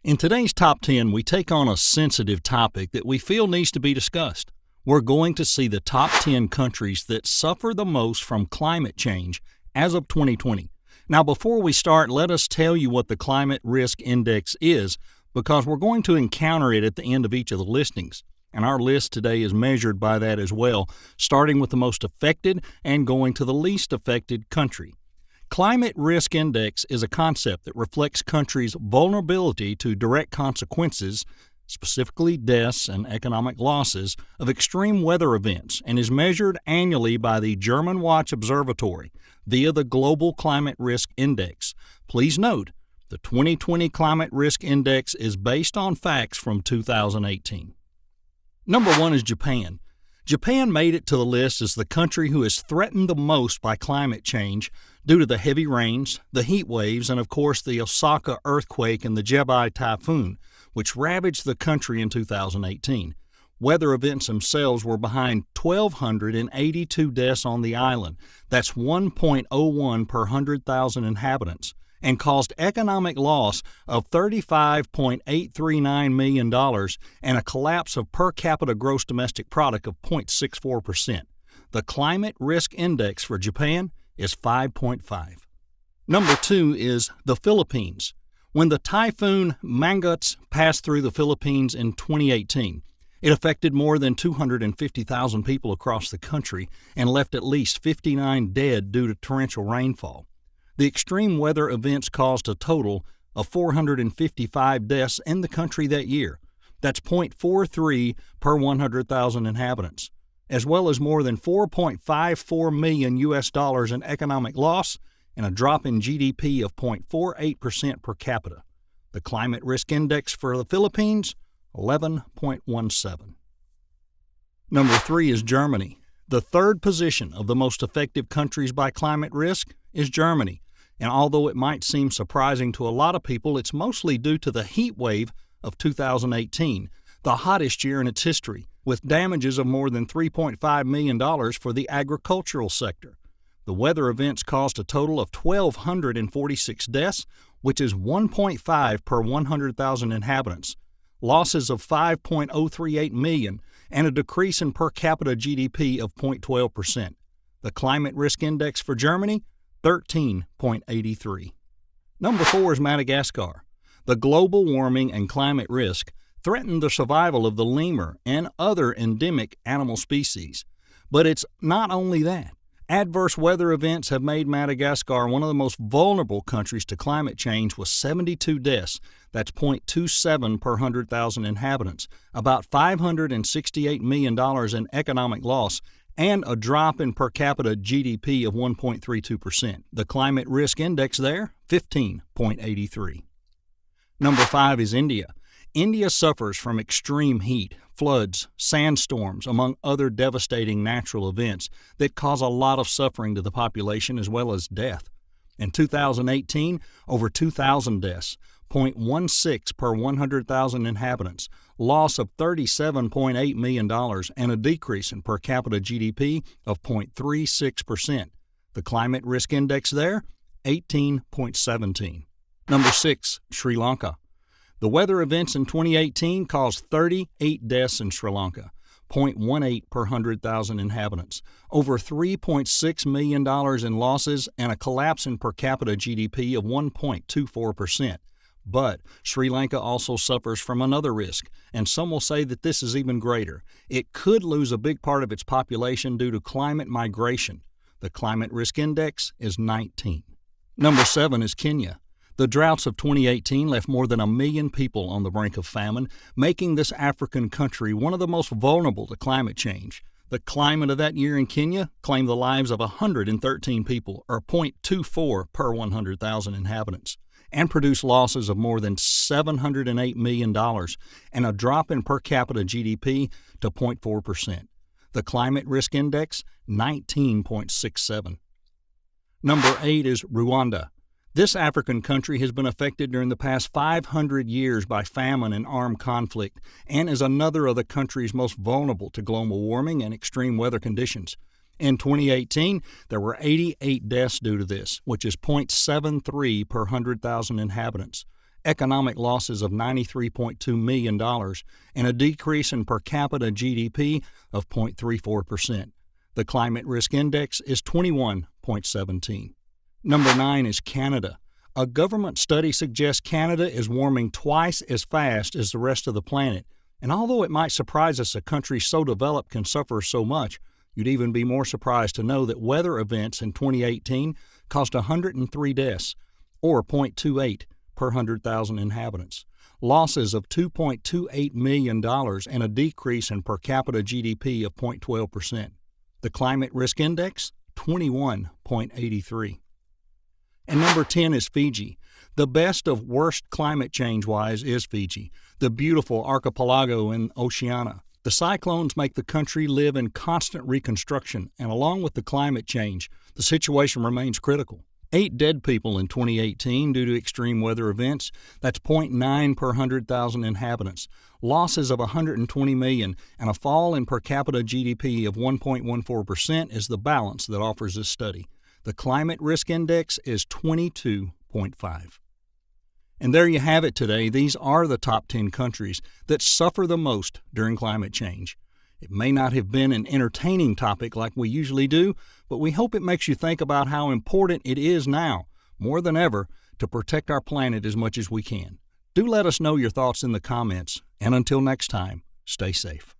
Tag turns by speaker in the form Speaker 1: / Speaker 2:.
Speaker 1: In today's Top 10, we take on a sensitive topic that we feel needs to be discussed. We're going to see the top 10 countries that suffer the most from climate change as of 2020. Now, before we start, let us tell you what the Climate Risk Index is, because we're going to encounter it at the end of each of the listings. And our list today is measured by that as well, starting with the most affected and going to the least affected country. Climate Risk Index is a concept that reflects countries' vulnerability to direct consequences, specifically deaths and economic losses, of extreme weather events, and is measured annually by the German Watch Observatory via the Global Climate Risk Index. Please note, the 2020 Climate Risk Index is based on facts from 2018. Number 1 is Japan. Japan made it to the list as the country who is threatened the most by climate change due to the heavy rains, the heat waves, and of course the Osaka earthquake and the Jebi typhoon, which ravaged the country in 2018. Weather events themselves were behind 1,282 deaths on the island. That's 1.01 per 100,000 inhabitants, and caused economic loss of $35.839 million and a collapse of per capita gross domestic product of 0.64%. The Climate Risk Index for Japan is 5.5. Number 2 is the Philippines. When the typhoon Mangkhut passed through the Philippines in 2018, it affected more than 250,000 people across the country and left at least 59 dead due to torrential rainfall. The extreme weather events caused a total of 455 deaths in the country that year. That's 0.43 per 100,000 inhabitants, as well as more than $4.54 million in economic loss and a drop in GDP of 0.48% per capita. The Climate Risk Index for the Philippines, 11.17. Number 3 is Germany. The third position of the most effective countries by climate risk is Germany. And although it might seem surprising to a lot of people, it's mostly due to the heat wave of 2018, the hottest year in its history, with damages of more than $3.5 million for the agricultural sector. The weather events caused a total of 1,246 deaths, which is 1.5 per 100,000 inhabitants, losses of $5.038 million, and a decrease in per capita GDP of 0.12%. The Climate Risk Index for Germany, 13.83. Number 4 is Madagascar. The global warming and climate risk threaten the survival of the lemur and other endemic animal species. But it's not only that. Adverse weather events have made Madagascar one of the most vulnerable countries to climate change, with 72 deaths. That's 0.27 per 100,000 inhabitants, about $568 million in economic loss, and a drop in per capita GDP of 1.32%. The Climate Risk Index there, 15.83. Number 5 is India. India suffers from extreme heat, floods, sandstorms, among other devastating natural events that cause a lot of suffering to the population as well as death. In 2018, over 2,000 deaths, 0.16 per 100,000 inhabitants, loss of $37.8 million, and a decrease in per capita GDP of 0.36%. The Climate Risk Index there, 18.17. Number 6, Sri Lanka. The weather events in 2018 caused 38 deaths in Sri Lanka, 0.18 per 100,000 inhabitants, over $3.6 million in losses, and a collapse in per capita GDP of 1.24%. But Sri Lanka also suffers from another risk, and some will say that this is even greater. It could lose a big part of its population due to climate migration. The Climate Risk Index is 19. Number 7 is Kenya. The droughts of 2018 left more than 1 million people on the brink of famine, making this African country one of the most vulnerable to climate change. The climate of that year in Kenya claimed the lives of 113 people, or 0.24 per 100,000 inhabitants, and produced losses of more than $708 million and a drop in per capita GDP to 0.4%. The Climate Risk Index, 19.67. Number 8 is Rwanda. This African country has been affected during the past 500 years by famine and armed conflict, and is another of the countries most vulnerable to global warming and extreme weather conditions. In 2018, there were 88 deaths due to this, which is 0.73 per 100,000 inhabitants, economic losses of $93.2 million, and a decrease in per capita GDP of 0.34%. The climate risk index is 21.17. Number 9 is Canada. A government study suggests Canada is warming twice as fast as the rest of the planet, and although it might surprise us a country so developed can suffer so much, you'd even be more surprised to know that weather events in 2018 caused 103 deaths, or 0.28 per 100,000 inhabitants, losses of $2.28 million, and a decrease in per capita GDP of 0.12%. The climate risk index, 21.83. And number 10 is Fiji. The best of worst climate change-wise is Fiji, the beautiful archipelago in Oceania. The cyclones make the country live in constant reconstruction, and along with the climate change, the situation remains critical. 8 dead people in 2018 due to extreme weather events. That's 0.9 per 100,000 inhabitants. Losses of $120 million and a fall in per capita GDP of 1.14% is the balance that offers this study. The climate risk index is 22.5. And there you have it today. These are the top 10 countries that suffer the most during climate change. It may not have been an entertaining topic like we usually do, but we hope it makes you think about how important it is now, more than ever, to protect our planet as much as we can. Do let us know your thoughts in the comments, and until next time, stay safe.